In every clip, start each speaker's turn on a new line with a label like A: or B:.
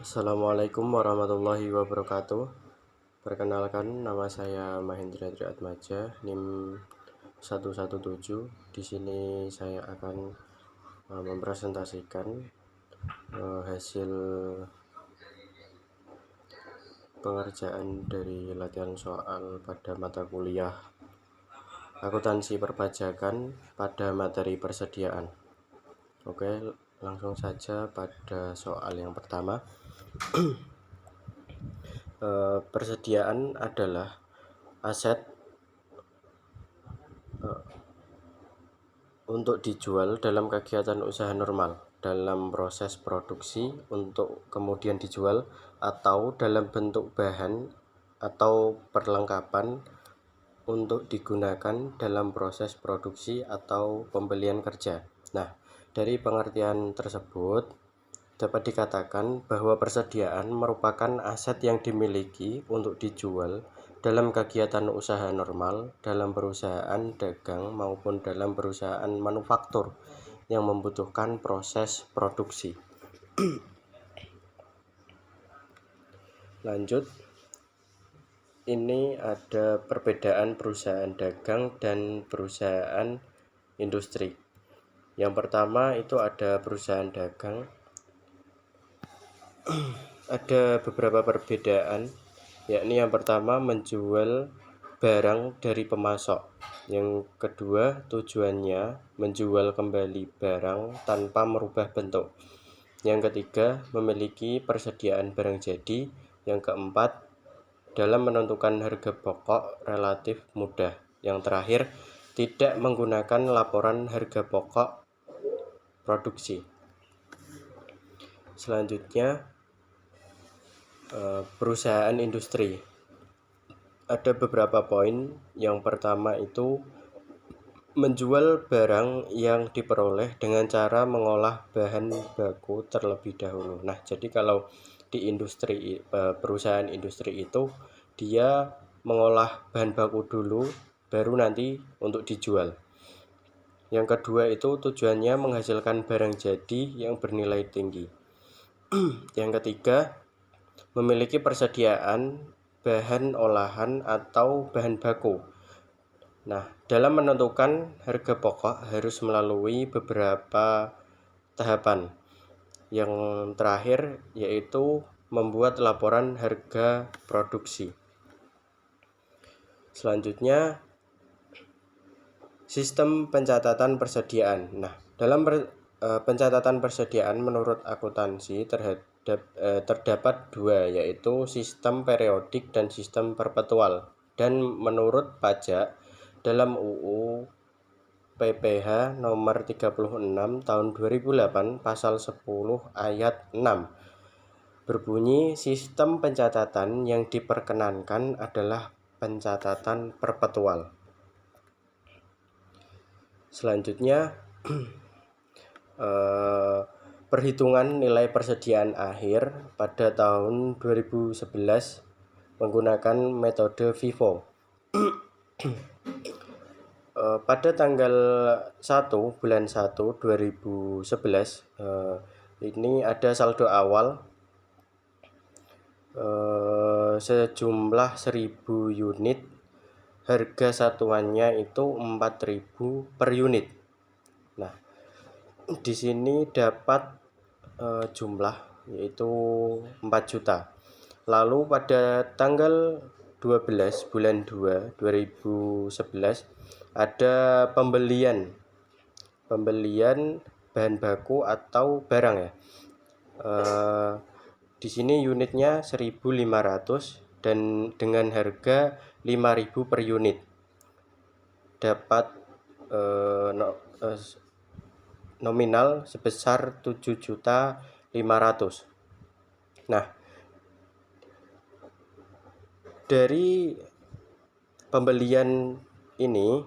A: Assalamualaikum warahmatullahi wabarakatuh. Perkenalkan, nama saya Mahendra Triatmaja, NIM 117. Di sini saya akan mempresentasikan hasil pengerjaan dari latihan soal pada mata kuliah akuntansi perpajakan pada materi persediaan. Oke, langsung saja pada soal yang pertama. Persediaan adalah aset untuk dijual dalam kegiatan usaha normal, dalam proses produksi untuk kemudian dijual, atau dalam bentuk bahan atau perlengkapan untuk digunakan dalam proses produksi atau pembelian kerja. Nah, dari pengertian tersebut dapat dikatakan bahwa persediaan merupakan aset yang dimiliki untuk dijual dalam kegiatan usaha normal, dalam perusahaan dagang maupun dalam perusahaan manufaktur yang membutuhkan proses produksi. Lanjut, ini ada perbedaan perusahaan dagang dan perusahaan industri. Yang pertama itu ada perusahaan dagang. Ada beberapa perbedaan, yakni yang pertama menjual barang dari pemasok. Yang kedua, tujuannya menjual kembali barang tanpa merubah bentuk. Yang ketiga, memiliki persediaan barang jadi. Yang keempat, dalam menentukan harga pokok relatif mudah. Yang terakhir, tidak menggunakan laporan harga pokok produksi. Selanjutnya, perusahaan industri. Ada beberapa poin. Yang pertama itu menjual barang yang diperoleh dengan cara mengolah bahan baku terlebih dahulu. Nah, jadi kalau di industri, perusahaan industri itu dia mengolah bahan baku dulu, baru nanti untuk dijual. Yang kedua itu tujuannya menghasilkan barang jadi yang bernilai tinggi. Yang ketiga, memiliki persediaan bahan olahan atau bahan baku. Nah, dalam menentukan harga pokok harus melalui beberapa tahapan. Yang terakhir yaitu membuat laporan harga produksi. Selanjutnya, sistem pencatatan persediaan. Nah, dalam pencatatan persediaan menurut akuntansi terdapat dua, yaitu sistem periodik dan sistem perpetual. Dan menurut pajak, dalam UU PPH nomor 36 tahun 2008 pasal 10 ayat 6 berbunyi, sistem pencatatan yang diperkenankan adalah pencatatan perpetual. Selanjutnya, perhitungan nilai persediaan akhir pada tahun 2011 menggunakan metode FIFO. Pada tanggal 1 bulan 1 2011 ini ada saldo awal sejumlah 1000 unit. Harga satuannya itu 4.000 per unit. Nah, di sini dapat jumlah yaitu 4 juta. Lalu pada tanggal 12 bulan 2 2011 ada pembelian bahan baku atau barang ya. Di sini unitnya 1.500 dan dengan harga 5.000 per unit. Dapat nominal sebesar 7.500.000. Nah, dari pembelian ini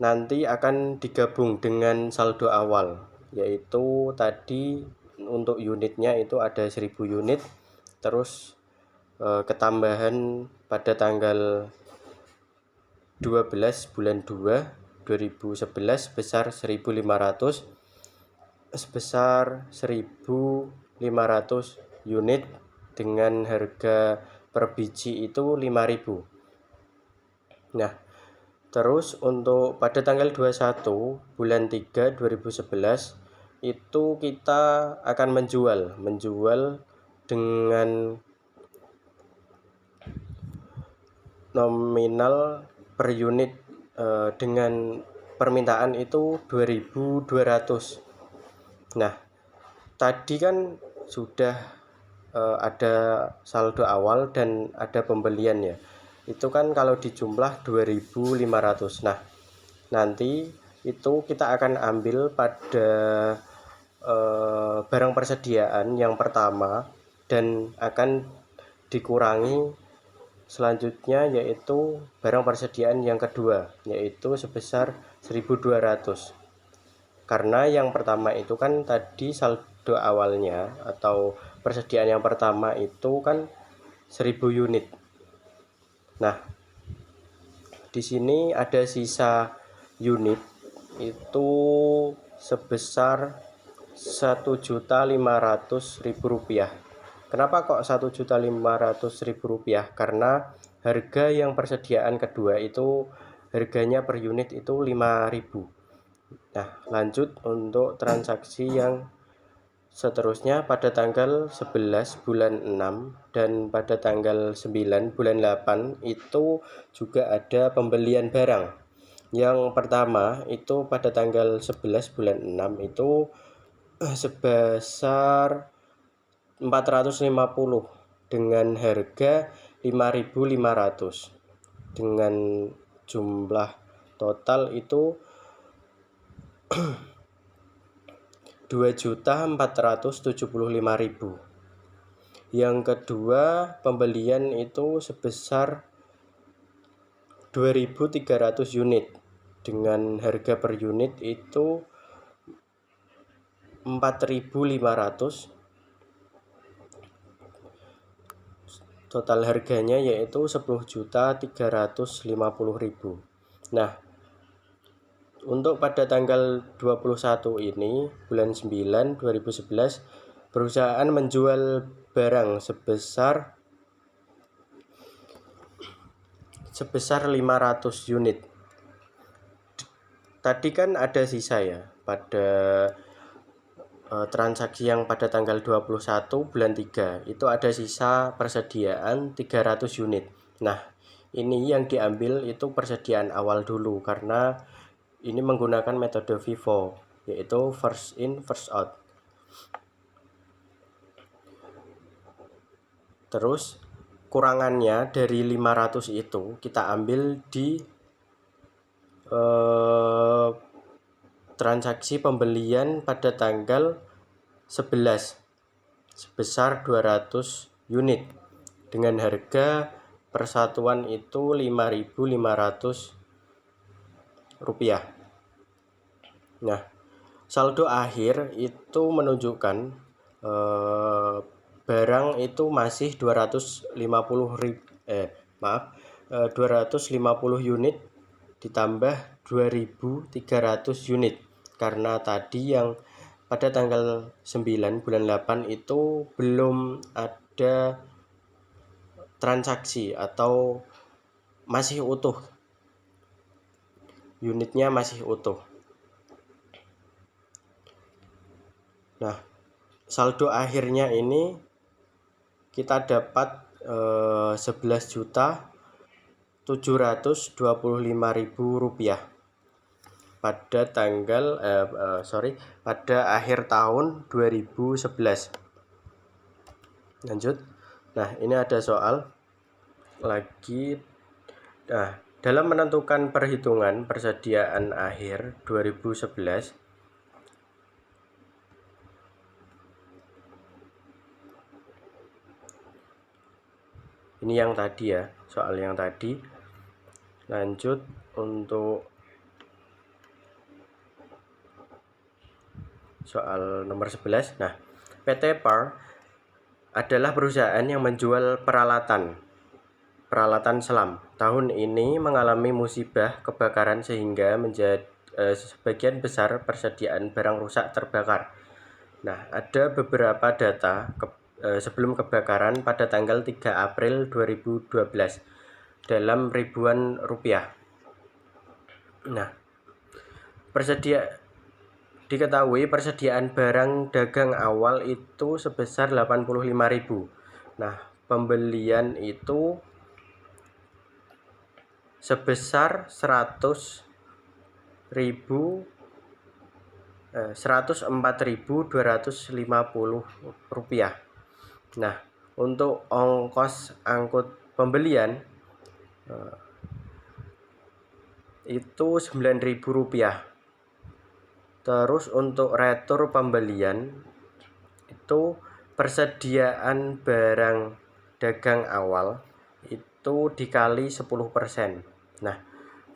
A: nanti akan digabung dengan saldo awal, yaitu tadi untuk unitnya itu ada 1.000 unit, terus ketambahan pada tanggal 12 bulan 2 2011 sebesar 1.500, sebesar 1.000 500 unit dengan harga per biji itu 5.000. Nah, terus untuk pada tanggal 21 bulan 3 2011 itu kita akan menjual dengan nominal per unit dengan permintaan itu 2.200. Nah, tadi kan sudah ada saldo awal dan ada pembelian ya. Itu kan kalau dijumlah 2.500. Nah, nanti itu kita akan ambil pada barang persediaan yang pertama dan akan dikurangi selanjutnya yaitu barang persediaan yang kedua, yaitu sebesar 1.200. Karena yang pertama itu kan tadi saldo awalnya atau persediaan yang pertama itu kan 1.000 unit. Nah, di sini ada sisa unit itu sebesar Rp1.500.000. Kenapa kok Rp1.500.000? Karena harga yang persediaan kedua itu harganya per unit itu 5.000. Nah, lanjut untuk transaksi yang seterusnya pada tanggal 11 bulan 6 dan pada tanggal 9 bulan 8 itu juga ada pembelian barang. Yang pertama itu pada tanggal 11 bulan 6 itu sebesar 450 dengan harga 5.500 dengan jumlah total itu 2.475.000. Yang kedua pembelian itu sebesar 2.300 unit dengan harga per unit itu 4.500. Total harganya yaitu 10.350.000. Nah, untuk pada tanggal 21 ini bulan 9 2011 perusahaan menjual barang sebesar 500 unit. Tadi kan ada sisa ya pada transaksi yang pada tanggal 21 bulan 3 itu ada sisa persediaan 300 unit. Nah, ini yang diambil itu persediaan awal dulu karena ini menggunakan metode FIFO yaitu first in first out. Terus kurangannya dari 500 itu kita ambil di transaksi pembelian pada tanggal 11 sebesar 200 unit dengan harga persatuan itu Rp5.500. Nah, saldo akhir itu menunjukkan barang itu masih 250 unit ditambah 2.300 unit karena tadi yang pada tanggal 9 bulan 8 itu belum ada transaksi atau masih utuh, unitnya masih utuh. Nah, saldo akhirnya ini kita dapat 11.725.000 rupiah pada tanggal pada akhir tahun 2011. Lanjut. Nah, ini ada soal lagi. Nah, dalam menentukan perhitungan persediaan akhir 2011 ini yang tadi ya, soal yang tadi. Lanjut untuk soal nomor 11. Nah, PT PAR adalah perusahaan yang menjual peralatan selam. Tahun ini mengalami musibah kebakaran sehingga sebagian besar persediaan barang rusak terbakar. Nah, ada beberapa data sebelum kebakaran pada tanggal 3 April 2012 dalam ribuan rupiah. Nah, diketahui persediaan barang dagang awal itu sebesar 85.000. Nah, pembelian itu sebesar 104.250 rupiah. Nah, untuk ongkos angkut pembelian itu 9.000 rupiah. Terus untuk retur pembelian itu persediaan barang dagang awal itu dikali 10%. Nah,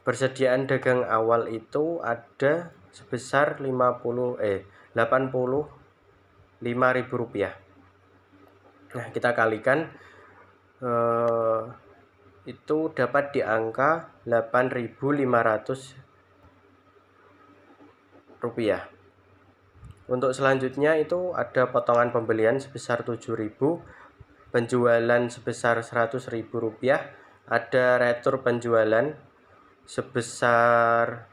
A: persediaan dagang awal itu ada sebesar 85.000 rupiah. Nah, kita kalikan itu dapat di angka 8.500 rupiah. Untuk selanjutnya itu ada potongan pembelian sebesar 7.000, penjualan sebesar 100.000 rupiah, ada retur penjualan sebesar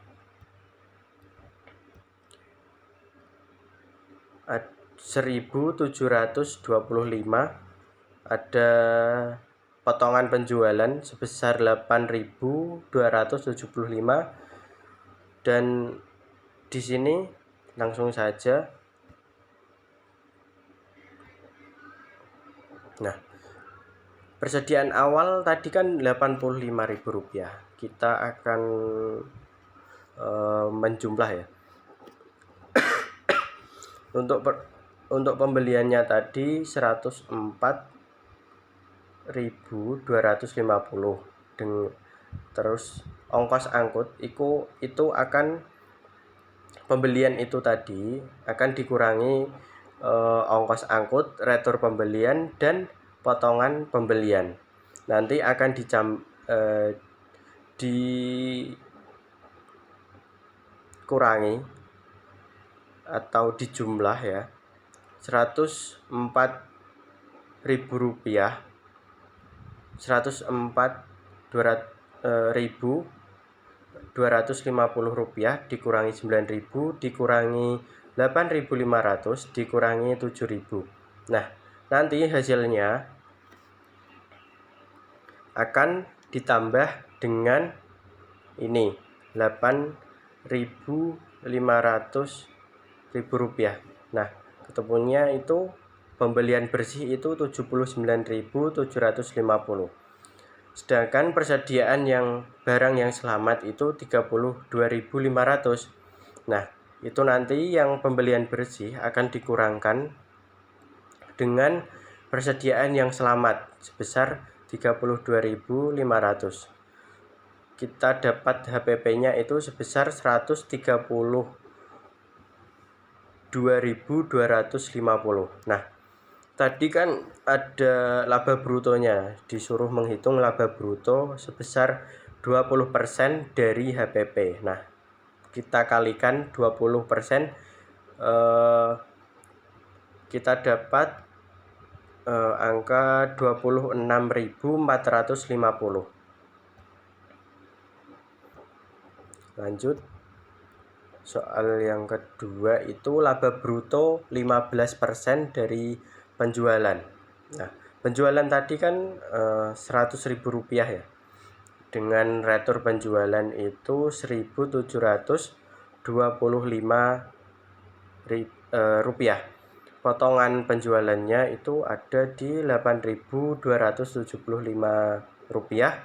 A: 1.725, ada potongan penjualan sebesar 8.275, dan di sini langsung saja. Nah, persediaan awal tadi kan 85.000 rupiah. Kita akan menjumlah ya. Untuk pembeliannya tadi 104.250, terus ongkos angkut itu akan pembelian itu tadi akan dikurangi ongkos angkut, retur pembelian, dan potongan pembelian. Nanti akan dikurangi atau dijumlah ya, 104.000 rupiah, 104.250 rupiah dikurangi 9.000 dikurangi 8.500 dikurangi 7.000. Nah, nanti hasilnya akan ditambah dengan ini 8.500 rupiah. Nah, ketemunya itu pembelian bersih itu 79.750. Sedangkan persediaan barang yang selamat itu 32.500. Nah, itu nanti yang pembelian bersih akan dikurangkan dengan persediaan yang selamat sebesar 32.500. Kita dapat HPP-nya itu sebesar 132.250. Nah, tadi kan ada laba brutonya, disuruh menghitung laba bruto sebesar 20% dari HPP. Nah, kita kalikan 20%, kita dapat angka 26.450. Lanjut, soal yang kedua itu laba bruto 15% dari penjualan. Nah, penjualan tadi kan 100.000 rupiah ya. Dengan retur penjualan itu 1.725 rupiah. Potongan penjualannya itu ada di 8.275 rupiah.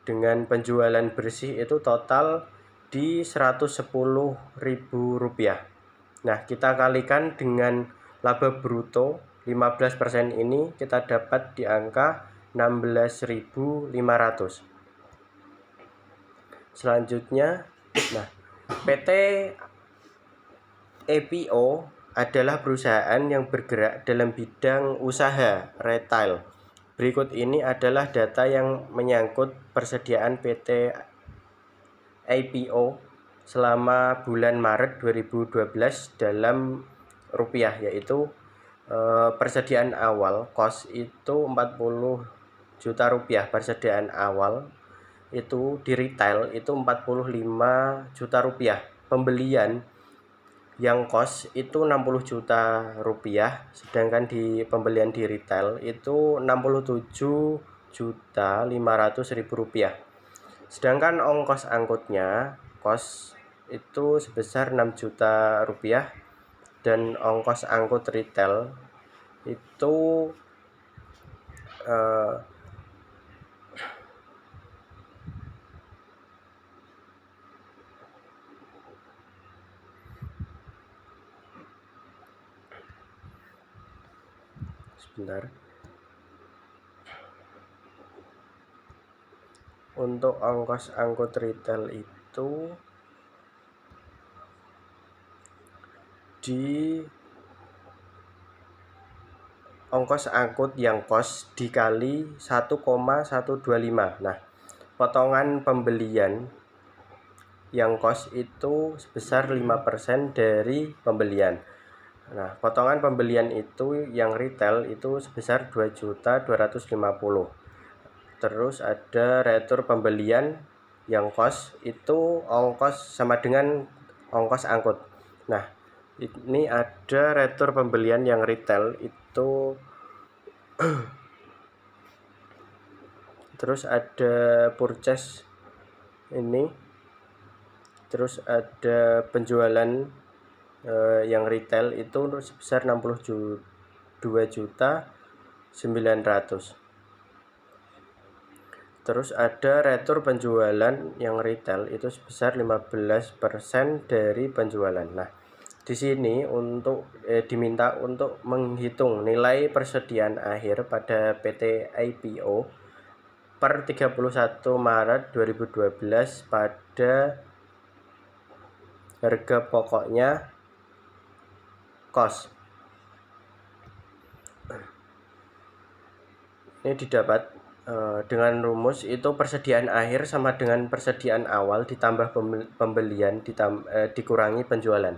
A: Dengan penjualan bersih itu total di 110.000 rupiah. Nah, kita kalikan dengan laba bruto 15% ini, kita dapat di angka 16.500. Selanjutnya, nah, PT APO adalah perusahaan yang bergerak dalam bidang usaha retail. Berikut ini adalah data yang menyangkut persediaan PT APO selama bulan Maret 2012 dalam rupiah, yaitu persediaan awal kos itu 40 juta rupiah. Persediaan awal itu di retail itu 45 juta rupiah. Pembelian yang kos itu 60 juta rupiah, sedangkan di pembelian di retail itu 67 juta 500.000 rupiah. Sedangkan ongkos angkutnya kos itu sebesar 6 juta rupiah, dan ongkos angkut retail itu sebentar. Untuk ongkos angkut retail itu di ongkos angkut yang kos dikali 1,125. Nah, potongan pembelian yang kos itu sebesar 5% dari pembelian. Nah, potongan pembelian itu yang retail itu sebesar 2.250.000. Terus ada retur pembelian yang kos itu ongkos sama dengan ongkos angkut. Nah, ini ada retur pembelian yang retail itu terus ada purchase ini, terus ada penjualan yang retail itu sebesar 62.900.000. Terus ada retur penjualan yang retail itu sebesar 15% dari penjualan. Nah, di sini untuk diminta untuk menghitung nilai persediaan akhir pada PT IPO per 31 Maret 2012 pada harga pokoknya kos. Ini didapat dengan rumus itu persediaan akhir sama dengan persediaan awal ditambah pembelian dikurangi penjualan.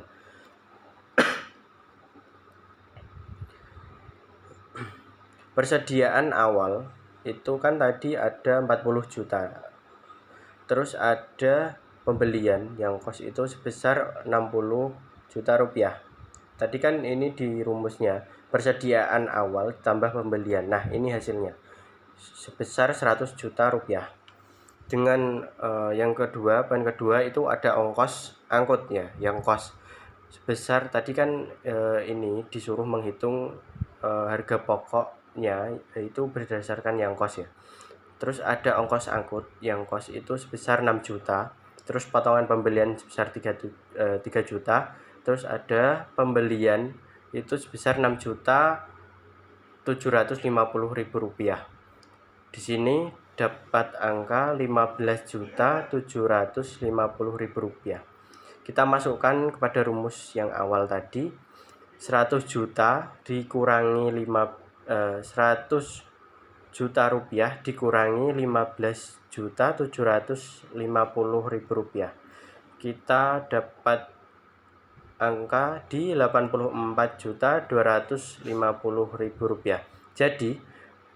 A: Persediaan awal itu kan tadi ada 40 juta. Terus ada pembelian yang kos itu sebesar 60 juta rupiah. Tadi kan ini di rumusnya persediaan awal tambah pembelian. Nah, ini hasilnya sebesar 100 juta rupiah. Dengan yang kedua, poin kedua itu ada ongkos angkut ya, yang kos sebesar tadi kan ini disuruh menghitung harga pokoknya itu berdasarkan yang kos ya. Terus ada ongkos angkut yang kos itu sebesar 6 juta. Terus potongan pembelian sebesar 3 juta. Terus ada pembelian itu sebesar 6.750.000 rupiah. Di sini dapat angka 15.750.000 rupiah. Kita masukkan kepada rumus yang awal tadi, 100 juta dikurangi 100 juta rupiah dikurangi 15.750.000 rupiah. Kita dapat angka di 84.250.000 rupiah. Jadi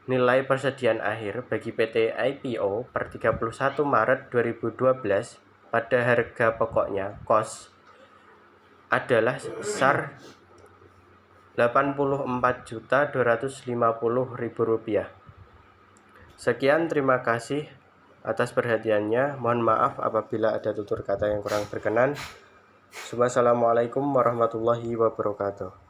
A: nilai persediaan akhir bagi PT IPO per 31 Maret 2012 pada harga pokoknya kos adalah sebesar 84.250.000 rupiah. Sekian, terima kasih atas perhatiannya. Mohon maaf apabila ada tutur kata yang kurang berkenan. Wassalamualaikum warahmatullahi wabarakatuh.